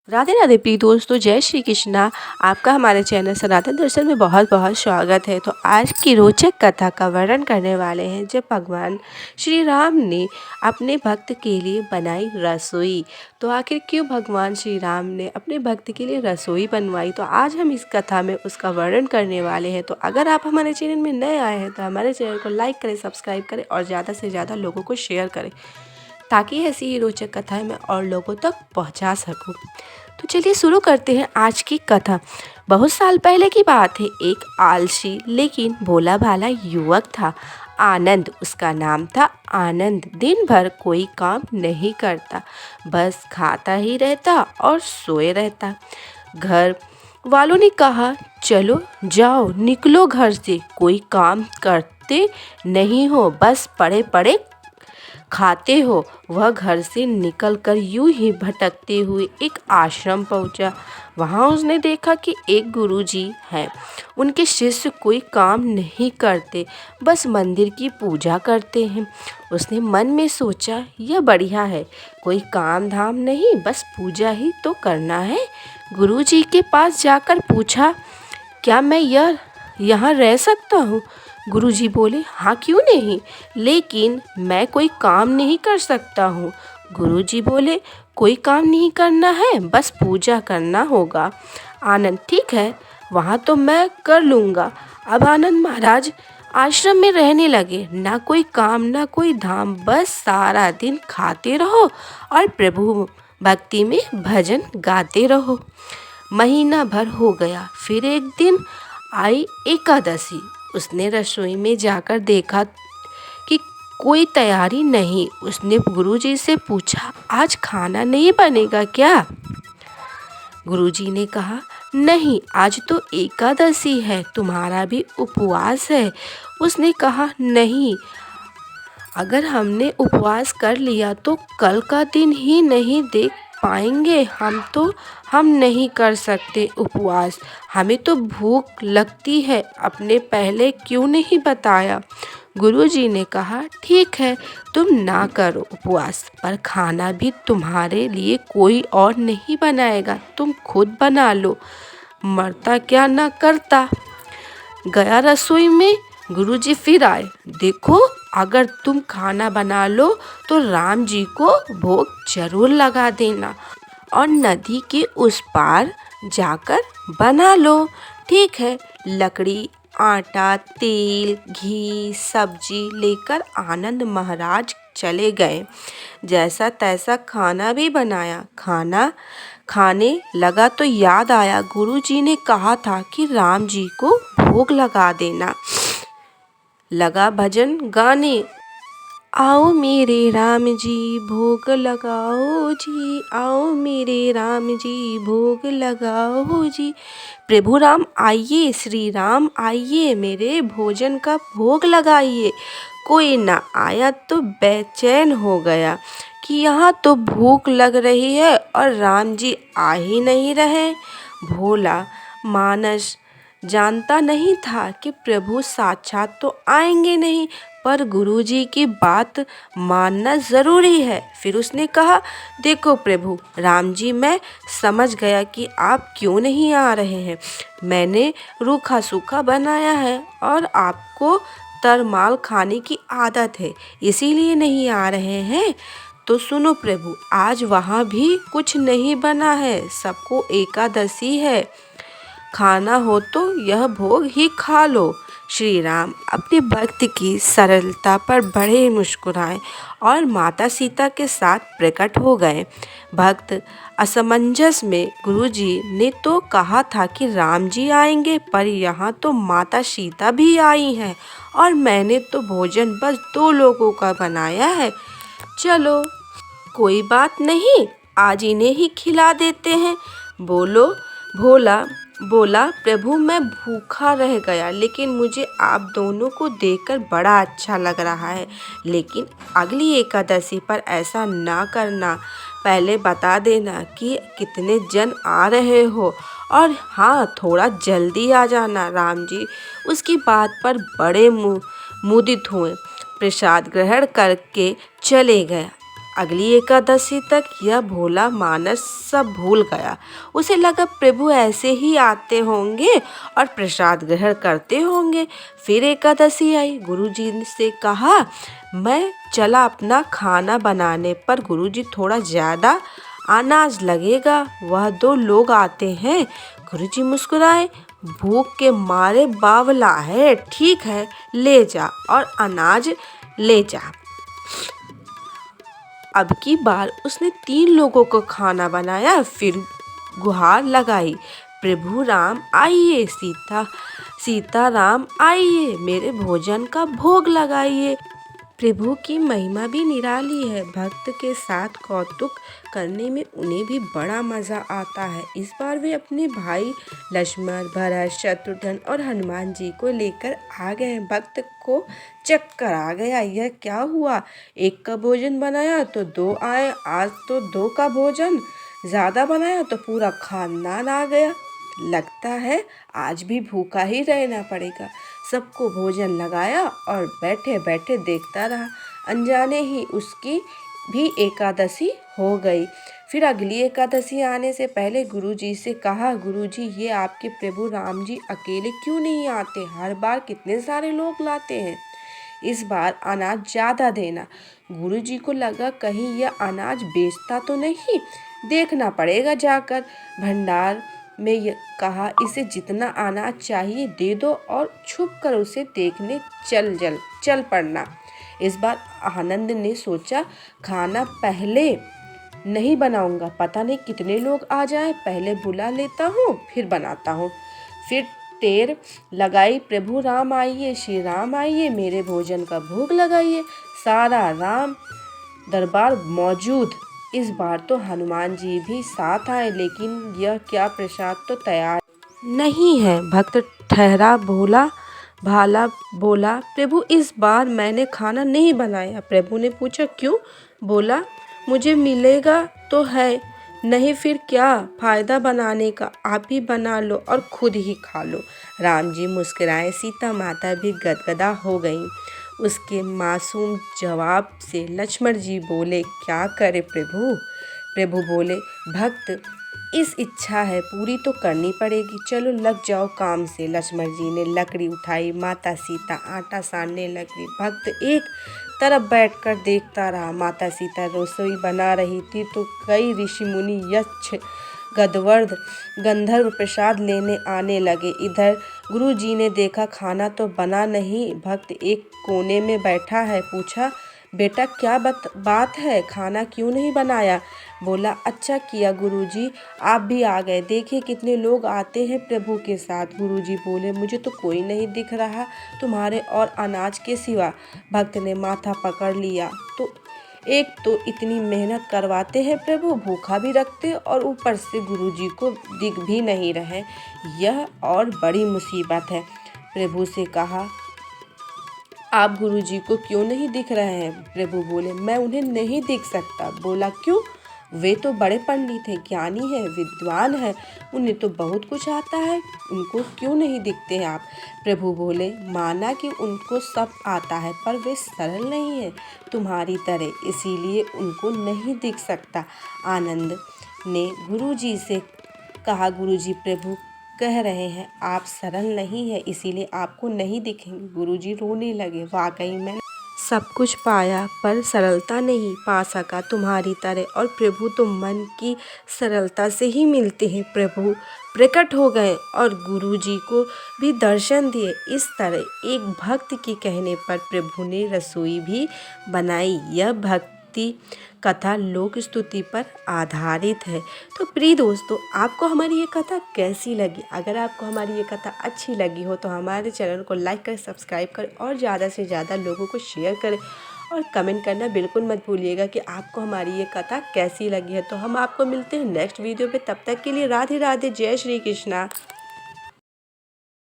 राधे राधे प्रिय दोस्तों, जय श्री कृष्णा। आपका हमारे चैनल सनातन दर्शन में बहुत बहुत स्वागत है। तो आज की रोचक कथा का वर्णन करने वाले हैं जब भगवान श्री राम ने अपने भक्त के लिए बनाई रसोई। तो आखिर क्यों भगवान श्री राम ने अपने भक्त के लिए रसोई बनवाई, तो आज हम इस कथा में उसका वर्णन करने वाले हैं। तो अगर आप हमारे चैनल में नए आए हैं तो हमारे चैनल को लाइक करें, सब्सक्राइब करें और ज़्यादा से ज़्यादा लोगों को शेयर करें, ताकि ऐसी ही रोचक कथाएं मैं और लोगों तक पहुंचा सकूं। तो चलिए शुरू करते हैं आज की कथा। बहुत साल पहले की बात है। एक आलसी लेकिन भोला भाला युवक था। आनंद उसका नाम था। आनंद दिन भर कोई काम नहीं करता, बस खाता ही रहता और सोए रहता। घर वालों ने कहा, चलो जाओ निकलो घर से, कोई काम करते नहीं हो, बस पड़े पड़े खाते हो। वह घर से निकलकर यूं ही भटकते हुए एक आश्रम पहुंचा। वहां उसने देखा कि एक गुरुजी हैं। उनके शिष्य कोई काम नहीं करते, बस मंदिर की पूजा करते हैं। उसने मन में सोचा, यह बढ़िया है, कोई काम धाम नहीं, बस पूजा ही तो करना है। गुरुजी के पास जाकर पूछा, क्या मैं यहाँ रह सकता हूँ? गुरुजी बोले, हाँ क्यों नहीं, लेकिन मैं कोई काम नहीं कर सकता हूँ। गुरुजी बोले, कोई काम नहीं करना है, बस पूजा करना होगा। आनंद, ठीक है, वहाँ तो मैं कर लूँगा। अब आनंद महाराज आश्रम में रहने लगे। ना कोई काम ना कोई धाम, बस सारा दिन खाते रहो और प्रभु भक्ति में भजन गाते रहो। महीना भर हो गया। फिर एक दिन आई एकादशी। उसने रसोई में जाकर देखा कि कोई तैयारी नहीं। उसने गुरुजी से पूछा, आज खाना नहीं बनेगा क्या? गुरुजी ने कहा, नहीं, आज तो एकादशी है, तुम्हारा भी उपवास है। उसने कहा, नहीं, अगर हमने उपवास कर लिया तो कल का दिन ही नहीं देख पाएंगे। हम नहीं कर सकते उपवास, हमें तो भूख लगती है, अपने पहले क्यों नहीं बताया? गुरुजी ने कहा, ठीक है, तुम ना करो उपवास, पर खाना भी तुम्हारे लिए कोई और नहीं बनाएगा, तुम खुद बना लो। मरता क्या ना करता। गया रसोई में। गुरुजी फिर आए। देखो, अगर तुम खाना बना लो तो राम जी को भोग जरूर लगा देना और नदी के उस पार जाकर बना लो। ठीक है। लकड़ी, आटा, तेल, घी, सब्जी लेकर आनंद महाराज चले गए। जैसा तैसा खाना भी बनाया। खाना खाने लगा तो याद आया, गुरुजी ने कहा था कि राम जी को भोग लगा देना। लगा भजन गाने, आओ मेरे राम जी भोग लगाओ जी, आओ मेरे राम जी भोग लगाओ जी। प्रभु राम आइए, श्री राम आइए, मेरे भोजन का भोग लगाइए। कोई ना आया तो बेचैन हो गया कि यहाँ तो भूख लग रही है और राम जी आ ही नहीं रहे। भोला मानस जानता नहीं था कि प्रभु साक्षात तो आएंगे नहीं, पर गुरुजी की बात मानना ज़रूरी है। फिर उसने कहा, देखो प्रभु राम जी, मैं समझ गया कि आप क्यों नहीं आ रहे हैं। मैंने रूखा सूखा बनाया है और आपको तरमाल खाने की आदत है, इसीलिए नहीं आ रहे हैं। तो सुनो प्रभु, आज वहाँ भी कुछ नहीं बना है, सबको एकादशी है, खाना हो तो यह भोग ही खा लो। श्री राम अपने भक्त की सरलता पर बड़े मुस्कुराए और माता सीता के साथ प्रकट हो गए। भक्त असमंजस में, गुरुजी ने तो कहा था कि राम जी आएंगे, पर यहाँ तो माता सीता भी आई हैं और मैंने तो भोजन बस 2 लोगों का बनाया है। चलो कोई बात नहीं, आज इन्हें ही खिला देते हैं। भोला बोला, प्रभु मैं भूखा रह गया, लेकिन मुझे आप दोनों को देखकर बड़ा अच्छा लग रहा है। लेकिन अगली एकादशी पर ऐसा ना करना, पहले बता देना कि कितने जन आ रहे हो, और हाँ, थोड़ा जल्दी आ जाना। राम जी उसकी बात पर बड़े मुदित हुए, प्रसाद ग्रहण करके चले गए। अगली एकादशी तक यह भोला मानस सब भूल गया। उसे लगा प्रभु ऐसे ही आते होंगे और प्रसाद ग्रहण करते होंगे। फिर एकादशी आई। गुरुजी से कहा, मैं चला अपना खाना बनाने, पर गुरुजी थोड़ा ज़्यादा अनाज लगेगा, वह 2 लोग आते हैं। गुरुजी मुस्कुराए, भूख के मारे बावला है, ठीक है ले जा और अनाज ले जा। अब की बार उसने 3 लोगों को खाना बनाया, फिर गुहार लगाई, प्रभु राम आइए, सीता राम आइए, मेरे भोजन का भोग लगाइए। प्रभु की महिमा भी निराली है। भक्त के साथ कौतुक करने में उन्हें भी बड़ा मजा आता है। इस बार वे अपने भाई लक्ष्मण, भरत, शत्रुघ्न और हनुमान जी को लेकर आ गए। भक्त को चक्कर आ गया, यह क्या हुआ? एक का भोजन बनाया तो 2 आए, आज तो 2 का भोजन ज़्यादा बनाया तो पूरा खानदान आ गया। लगता है आज भी भूखा ही रहना पड़ेगा। सबको भोजन लगाया और बैठे बैठे देखता रहा। अनजाने ही उसकी भी एकादशी हो गई। फिर अगली एकादशी आने से पहले गुरुजी से कहा, गुरुजी ये आपके प्रभु राम जी अकेले क्यों नहीं आते? हर बार कितने सारे लोग लाते हैं। इस बार अनाज ज़्यादा देना। गुरुजी को लगा कहीं यह अनाज बेचता तो नहीं, देखना पड़ेगा जाकर। भंडार में कहा, इसे जितना अनाज चाहिए दे दो और छुप कर उसे देखने चल पड़ना। इस बार आनंद ने सोचा, खाना पहले नहीं बनाऊंगा, पता नहीं कितने लोग आ जाएं, पहले बुला लेता हूँ फिर बनाता हूँ। फिर टेर लगाई, प्रभु राम आइए, श्री राम आइए, मेरे भोजन का भोग लगाइए। सारा राम दरबार मौजूद। इस बार तो हनुमान जी भी साथ आए, लेकिन यह क्या प्रसाद तो तैयार नहीं है। भक्त ठहरा भाला बोला, प्रभु इस बार मैंने खाना नहीं बनाया। प्रभु ने पूछा, क्यों? बोला, मुझे मिलेगा तो है नहीं, फिर क्या फायदा बनाने का, आप ही बना लो और खुद ही खा लो। राम जी मुस्कुराए, सीता माता भी गदगदा हो गईं। उसके मासूम जवाब से लक्ष्मण जी बोले, क्या करे प्रभु? प्रभु बोले, भक्त इस इच्छा है पूरी तो करनी पड़ेगी, चलो लग जाओ काम से। लक्ष्मण जी ने लकड़ी उठाई, माता सीता आटा सानने लगी। भक्त एक तरफ बैठकर देखता रहा। माता सीता रसोई बना रही थी तो कई ऋषि मुनि, यक्ष, गंधर्व गंधर्व प्रसाद लेने आने लगे। इधर गुरु जी ने देखा खाना तो बना नहीं, भक्त एक कोने में बैठा है। पूछा, बेटा क्या बात है, खाना क्यों नहीं बनाया? बोला, अच्छा किया गुरुजी आप भी आ गए, देखिए कितने लोग आते हैं प्रभु के साथ। गुरुजी बोले, मुझे तो कोई नहीं दिख रहा तुम्हारे और अनाज के सिवा। भक्त ने माथा पकड़ लिया, तो एक तो इतनी मेहनत करवाते हैं प्रभु, भूखा भी रखते और ऊपर से गुरुजी को दिख भी नहीं रहे, यह और बड़ी मुसीबत है। प्रभु से कहा, आप गुरुजी को क्यों नहीं दिख रहे हैं? प्रभु बोले, मैं उन्हें नहीं दिख सकता। बोला, क्यों? वे तो बड़े पंडित हैं, ज्ञानी हैं, विद्वान हैं, उन्हें तो बहुत कुछ आता है, उनको क्यों नहीं दिखते हैं आप? प्रभु बोले, माना कि उनको सब आता है, पर वे सरल नहीं है तुम्हारी तरह, इसीलिए उनको नहीं दिख सकता। आनंद ने गुरुजी से कहा, गुरुजी प्रभु कह रहे हैं आप सरल नहीं है, इसीलिए आपको नहीं दिखेंगे। गुरुजी रोने लगे, वाकई मैंने सब कुछ पाया पर सरलता नहीं पा सका तुम्हारी तरह, और प्रभु तो मन की सरलता से ही मिलते हैं। प्रभु प्रकट हो गए और गुरुजी को भी दर्शन दिए। इस तरह एक भक्त के कहने पर प्रभु ने रसोई भी बनाई। यह भक्ति कथा लोक स्तुति पर आधारित है। तो प्रिय दोस्तों, आपको हमारी ये कथा कैसी लगी? अगर आपको हमारी ये कथा अच्छी लगी हो तो हमारे चैनल को लाइक करें, सब्सक्राइब करें और ज़्यादा से ज़्यादा लोगों को शेयर करें, और कमेंट करना बिल्कुल मत भूलिएगा कि आपको हमारी ये कथा कैसी लगी है। तो हम आपको मिलते हैं नेक्स्ट वीडियो पे, तब तक के लिए राधे राधे, जय श्री कृष्णा।